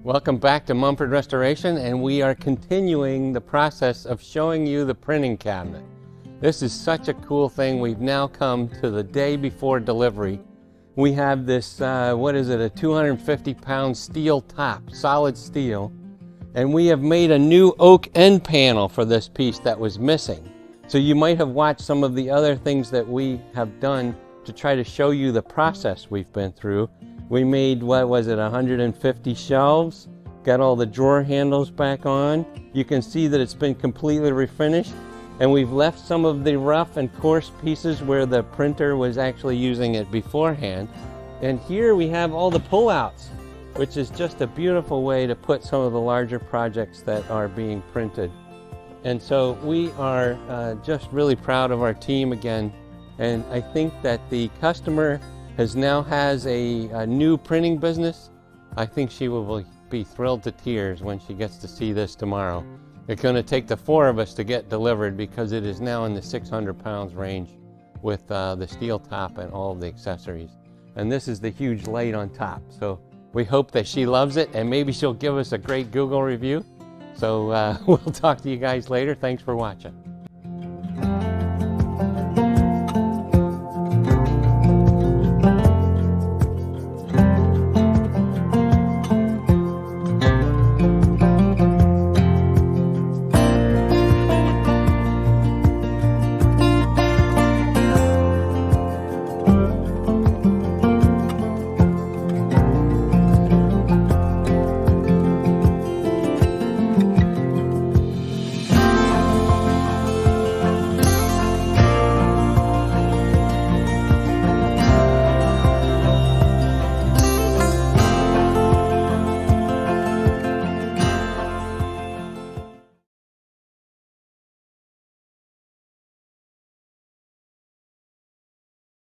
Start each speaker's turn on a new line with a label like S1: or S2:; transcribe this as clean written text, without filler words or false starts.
S1: Welcome back to Mumford Restoration, and we are continuing the process of showing you the printing cabinet. This is such a cool thing. We've now come to the day before delivery. We have this, what is it, a 250-pound steel top, solid steel, and we have made a new oak end panel for this piece that was missing. So you might have watched some of the other things that we have done to try to show you the process we've been through. We made, what was it, 150 shelves, got all the drawer handles back on. You can see that it's been completely refinished, and we've left some of the rough and coarse pieces where the printer was actually using it beforehand. And here we have all the pullouts, which is just a beautiful way to put some of the larger projects that are being printed. And so we are just really proud of our team again. And I think that the customer now has a new printing business. I think she will be thrilled to tears when she gets to see this tomorrow. It's going to take the 4 of us to get delivered because it is now in the 600 pounds range with the steel top and all of the accessories. And this is the huge light on top. So we hope that she loves it, and maybe she'll give us a great Google review. So we'll talk to you guys later. Thanks for watching.